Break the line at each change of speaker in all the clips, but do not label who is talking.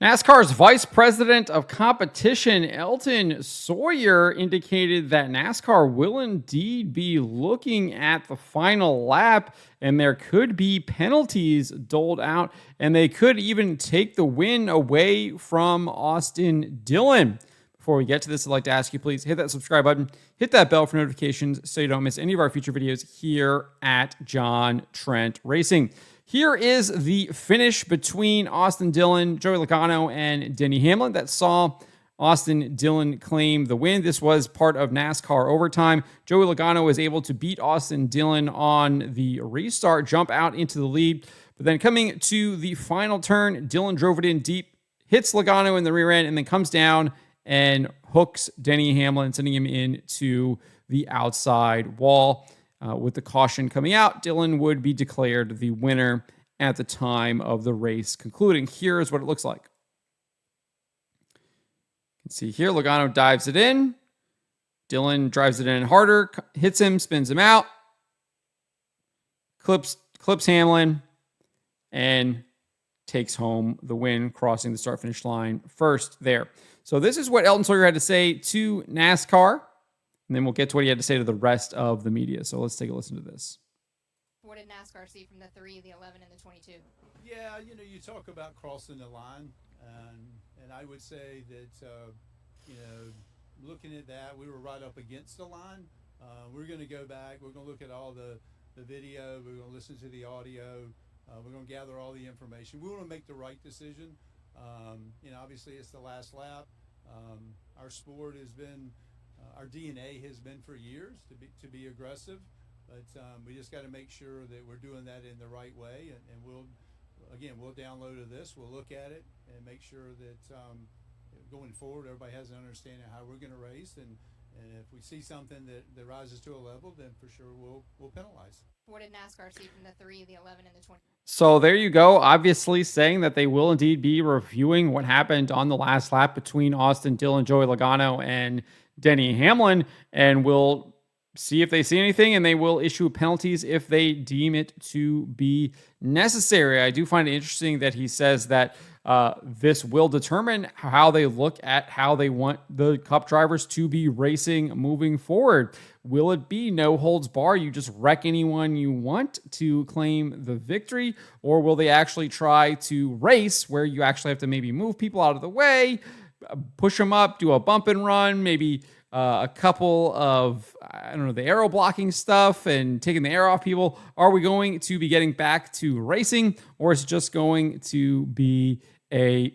NASCAR's Vice President of Competition, Elton Sawyer, indicated that NASCAR will indeed be looking at the final lap, and there could be penalties doled out, and they could even take the win away from Austin Dillon. Before we get to this, I'd like to ask you, please hit that subscribe button, hit that bell for notifications so you don't miss any of our future videos here at John Trent Racing. Here is the finish between Austin Dillon, Joey Logano, and Denny Hamlin that saw Austin Dillon claim the win. This was part of NASCAR overtime. Joey Logano was able to beat Austin Dillon on the restart, jump out into the lead. But then coming to the final turn, Dillon drove it in deep, hits Logano in the rear end, and then comes down and hooks Denny Hamlin, sending him into the outside wall. With the caution coming out, Dillon would be declared the winner at the time of the race concluding. Here's what it looks like. You can see here, Logano dives it in. Dillon drives it in harder, hits him, spins him out, clips Hamlin, and takes home the win, crossing the start-finish line first there. So this is what Elton Sawyer had to say to NASCAR. And then we'll get to what he had to say to the rest of the media. So let's take a listen to this.
What did NASCAR see from the 3, the 11, and the 22?
Yeah, you talk about crossing the line, and I would say that, looking at that, we were right up against the line. We're going to go back. We're going to look at all the video. We're going to listen to the audio. We're going to gather all the information. We want to make the right decision. Obviously it's the last lap. Our sport has been... our DNA has been for years to be aggressive, but we just got to make sure that we're doing that in the right way. And we'll download this, we'll look at it, and make sure that going forward, everybody has an understanding of how we're going to race. And if we see something that rises to a level, then for sure we'll penalize.
What did NASCAR see from the 3, the 11, and the 20?
So there you go, obviously saying that they will indeed be reviewing what happened on the last lap between Austin Dillon, Joey Logano, and Denny Hamlin, and we'll see if they see anything, and they will issue penalties if they deem it to be necessary. I do find it interesting that he says that this will determine how they look at how they want the Cup drivers to be racing moving forward. Will it be no holds bar? You just wreck anyone you want to claim the victory, or will they actually try to race where you actually have to maybe move people out of the way, push them up, do a bump and run, maybe a couple of, the aero blocking stuff and taking the air off people? Are we going to be getting back to racing, or is it just going to be a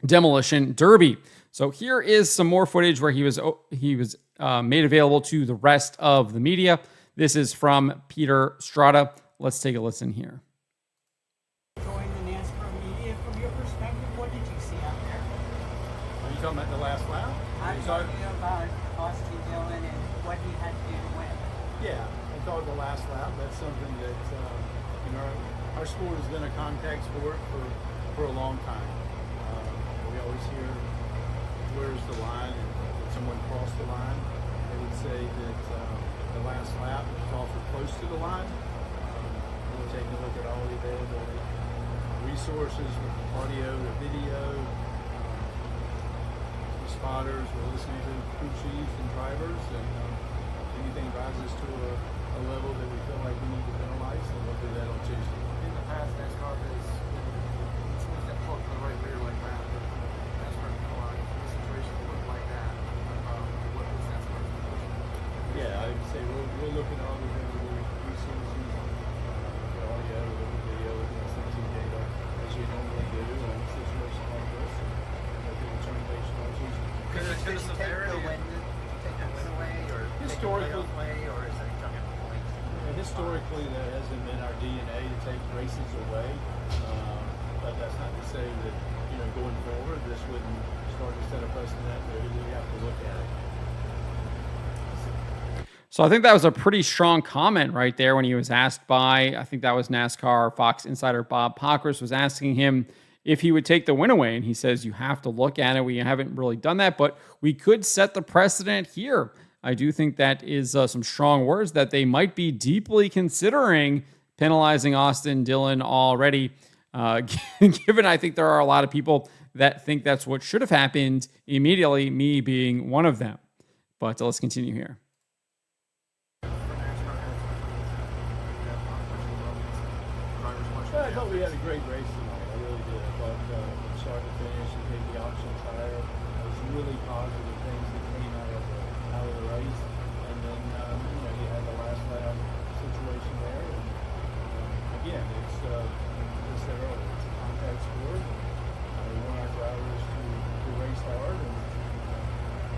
demolition derby? So here is some more footage where he was made available to the rest of the media. This is from Peter Strada. Let's take a listen here.
Join the NASCAR media. From your perspective, what did you see out there?
Are you talking about the last lap?
I'm talking about Austin Dillon and what he had to do to win.
Yeah, I thought the last lap. That's something that our sport has been a contact sport for a long time. We always hear, where's the line? And did someone cross the line? They would say that the last lap was awful close to the line. We're taking a look at all the available resources, the audio, the video, the spotters. We're listening to crew chiefs and drivers, and anything rises to a level that we feel like we need to penalize, and we'll do that on Tuesday.
In the past, NASCAR has teams that pull to the right rear like that. NASCAR penalized in a situation that looked like that. What was NASCAR's position?
Yeah, I would say we'll look at all the available resources, the audio, the video, the sensing data, as you normally do on a situation like this, and make a determination on Tuesday.
Could the severity take the win away, or
Historically-
take the playoff away, or is it jumping points?
Historically, that hasn't been our DNA to take races away, but that's not to say that going forward this wouldn't start to set a precedent that we have to look at it.
So I think that was a pretty strong comment right there when he was asked by, I think that was NASCAR Fox insider Bob Pockrass was asking him if he would take the win away. And he says, you have to look at it. We haven't really done that, but we could set the precedent here. I do think that is some strong words that they might be deeply considering penalizing Austin Dillon already. Given I think there are a lot of people that think that's what should have happened immediately, me being one of them. But let's continue here.
I thought we had a great race tonight. I really did. I thought from start to finish, to take the option tire, was really positive things that came out of the race. And then you had the last lap situation there. And again, it's as I said earlier, it's a contact sport. We want our drivers to race hard. And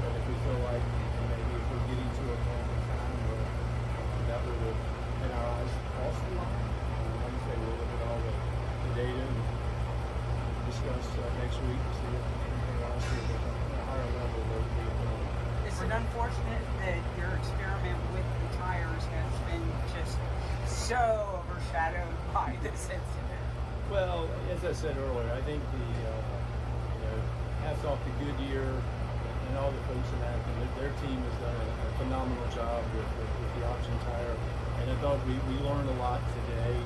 but if we feel like maybe if we're getting to a point in time where that would have had our eyes crossed the line. Like I say, we'll look at all the data and discuss next week to see if anything else is at a higher level that we can do.
Is it unfortunate that your experiment with the tires has been just so overshadowed by this incident?
Well, as I said earlier, I think the hats off to Goodyear and all the folks in Akron. Their team has done a phenomenal job with the option tire, and I thought we learned a lot today.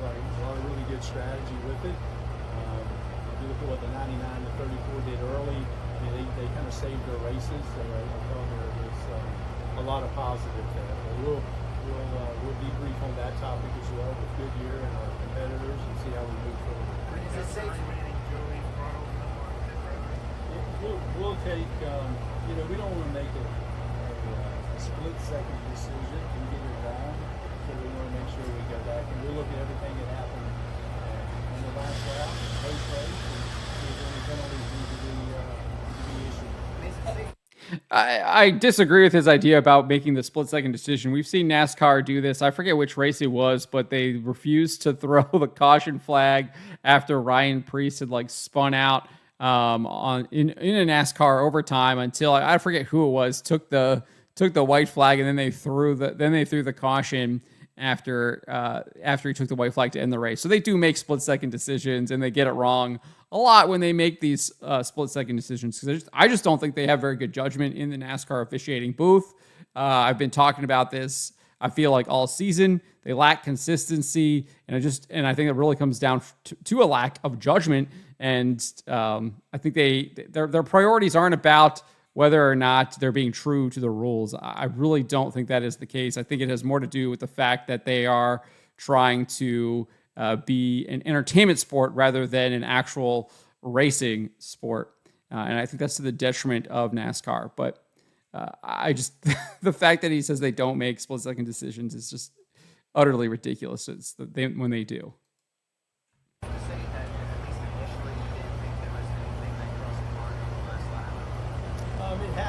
A lot of really good strategy with it. If you look at what the 99 to 34 did early, I mean, they kind of saved their races. So I thought there was a lot of positive there. But we'll debrief on that topic as well with Goodyear and our competitors and see how we move forward.
Is it safe?
We'll take. We don't want to make a split-second decision and get it wrong. So we want to make sure we go back and we'll look at everything that happened on the last lap and post-race and see if any penalties need to be issued.
I disagree with his idea about making the split-second decision. We've seen NASCAR do this. I forget which race it was, but they refused to throw the caution flag after Ryan Preece had spun out in a NASCAR overtime until I forget who it was took the white flag, and then they threw the caution after he took the white flag to end the race. So they do make split-second decisions, and they get it wrong a lot when they make these split-second decisions. Because I just don't think they have very good judgment in the NASCAR officiating booth. I've been talking about this. I feel like all season they lack consistency, and I think it really comes down to a lack of judgment. And I think their priorities aren't about whether or not they're being true to the rules. I really don't think that is the case. I think it has more to do with the fact that they are trying to be an entertainment sport rather than an actual racing sport. And I think that's to the detriment of NASCAR. But the fact that he says they don't make split-second decisions is just utterly ridiculous. When they do.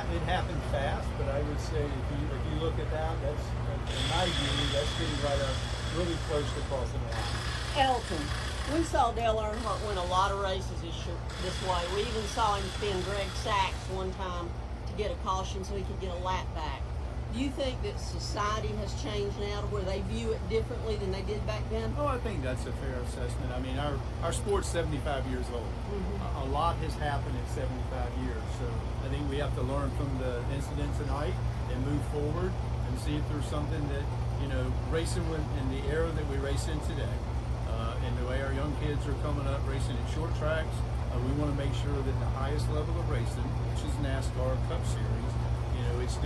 It happened fast, but I would say if you look at that, that's in my view, that's getting right up really close to crossing the line.
Elton, we saw Dale Earnhardt win a lot of races this way. We even saw him spin Greg Sacks one time to get a caution so he could get a lap back. Do you think that society has changed now to where they view it differently than they did back then?
Oh, I think that's a fair assessment. I mean, our sport's 75 years old. Mm-hmm. A lot has happened in 75 years. So I think we have to learn from the incident tonight and move forward and see if there's something that, racing in the era that we race in today, and the way our young kids are coming up racing at short tracks, we want to make sure that the highest level of racing, which is NASCAR Cup Series, it's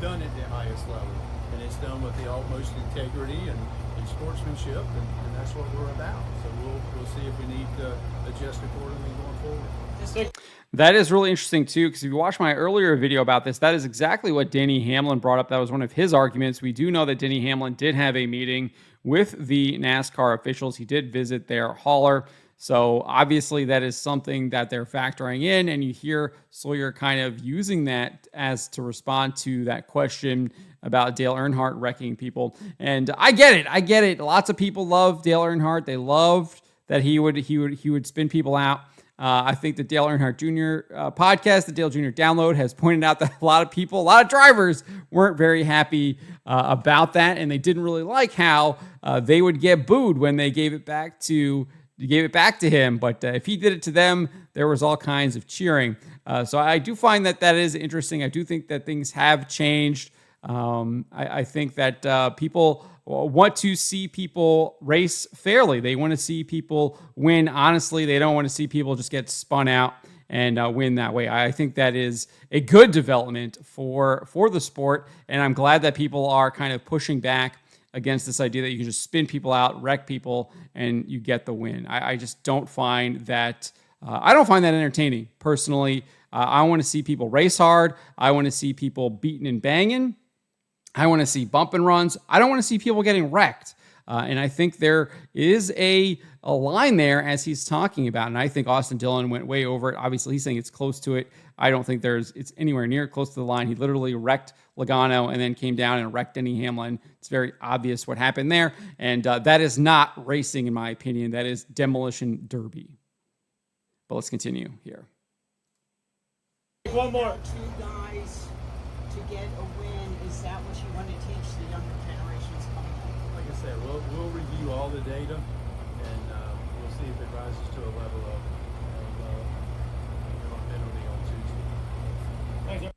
done at the highest level, and it's done with the utmost integrity and sportsmanship, and that's what we're about. So we'll see if we need to adjust accordingly going forward.
That is really interesting too, because if you watch my earlier video about this, that is exactly what Denny Hamlin brought up. That was one of his arguments. We do know that Denny Hamlin did have a meeting with the NASCAR officials. He did visit their hauler. So obviously that is something that they're factoring in, and you hear Sawyer kind of using that as to respond to that question about Dale Earnhardt wrecking people. And I get it. Lots of people love Dale Earnhardt. They loved that he would spin people out. I think the Dale Earnhardt Jr. Podcast, the Dale Jr. Download, has pointed out that a lot of drivers weren't very happy about that, and they didn't really like how they would get booed when they gave it back to him. But if he did it to them, there was all kinds of cheering. So I do find that is interesting. I do think that things have changed. I think that people want to see people race fairly. They want to see people win honestly. They don't want to see people just get spun out and win that way. I think that is a good development for the sport, and I'm glad that people are kind of pushing back against this idea that you can just spin people out, wreck people, and you get the win. I just don't find that. I don't find that entertaining personally. I want to see people race hard. I want to see people beating and banging. I want to see bump and runs. I don't want to see people getting wrecked. And I think there is a line there as he's talking about. And I think Austin Dillon went way over it. Obviously, he's saying it's close to it. I don't think it's anywhere near close to the line. He literally wrecked Logano and then came down and wrecked Denny Hamlin. It's very obvious what happened there. And that is not racing, in my opinion. That is demolition derby. But let's continue here.
One more.
Two guys to get a win. Is that what you want to teach the younger generations coming up?
Like I said, we'll review all the data, and we'll see if it rises to a level of penalty on Tuesday. Thank you.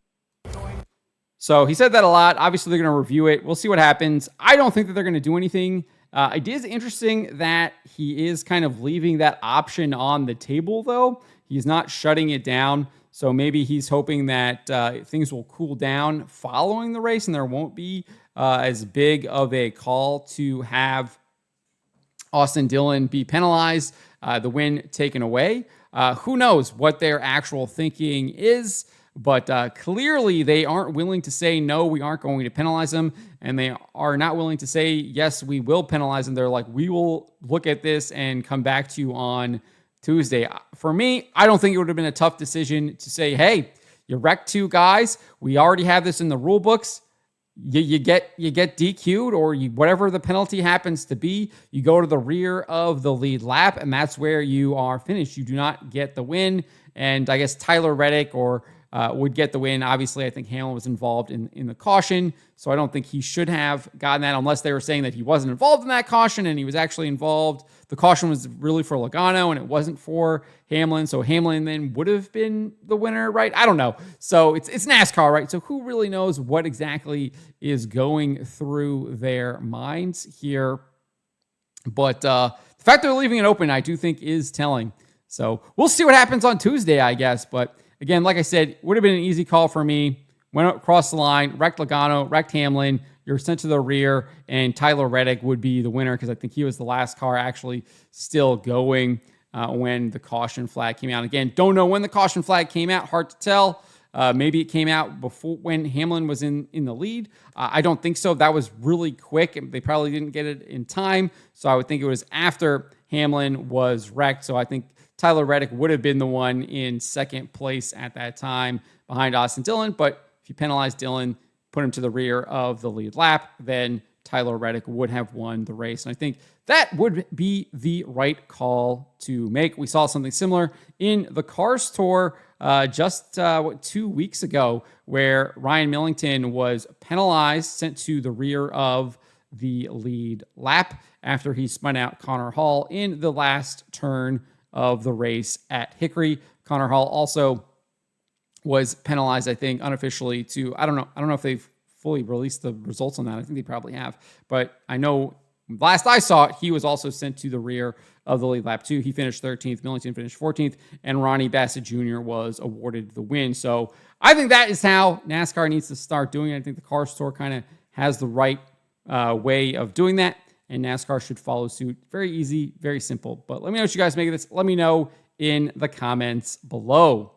So he said that a lot. Obviously, they're going to review it. We'll see what happens. I don't think that they're going to do anything. It is interesting that he is kind of leaving that option on the table, though. He's not shutting it down. So maybe he's hoping that things will cool down following the race and there won't be as big of a call to have Austin Dillon be penalized, the win taken away. Who knows what their actual thinking is, but clearly they aren't willing to say, no, we aren't going to penalize him. And they are not willing to say, yes, we will penalize him. They're like, we will look at this and come back to you on Tuesday. For me, I don't think it would have been a tough decision to say, hey, you wrecked two guys. We already have this in the rule books. You get DQ'd or whatever the penalty happens to be. You go to the rear of the lead lap, and that's where you are finished. You do not get the win. And I guess Tyler Reddick would get the win. Obviously, I think Hamlin was involved in the caution, so I don't think he should have gotten that unless they were saying that he wasn't involved in that caution and he was actually involved. The caution was really for Logano and it wasn't for Hamlin, so Hamlin then would have been the winner, right? I don't know. So it's NASCAR, right? So who really knows what exactly is going through their minds here? But the fact they're leaving it open, I do think is telling. So we'll see what happens on Tuesday, I guess, but again, like I said, would have been an easy call for me. Went across the line, wrecked Logano, wrecked Hamlin. You're sent to the rear, and Tyler Reddick would be the winner because I think he was the last car actually still going when the caution flag came out. Again, don't know when the caution flag came out. Hard to tell. Maybe it came out before when Hamlin was in the lead. I don't think so. That was really quick. They probably didn't get it in time. So I would think it was after Hamlin was wrecked. So I think Tyler Reddick would have been the one in second place at that time behind Austin Dillon. But if you penalize Dillon, put him to the rear of the lead lap, then Tyler Reddick would have won the race. And I think that would be the right call to make. We saw something similar in the Cars Tour just 2 weeks ago, where Ryan Millington was penalized, sent to the rear of the lead lap after he spun out Connor Hall in the last turn of the race at Hickory. Connor Hall also was penalized, I think, unofficially to, I don't know if they've fully released the results on that. I think they probably have. But I know last I saw it, he was also sent to the rear of the lead lap too. He finished 13th, Millington finished 14th, and Ronnie Bassett Jr. was awarded the win. So I think that is how NASCAR needs to start doing it. I think the Car Store kind of has the right way of doing that, and NASCAR should follow suit. Very easy, very simple. But let me know what you guys make of this. Let me know in the comments below.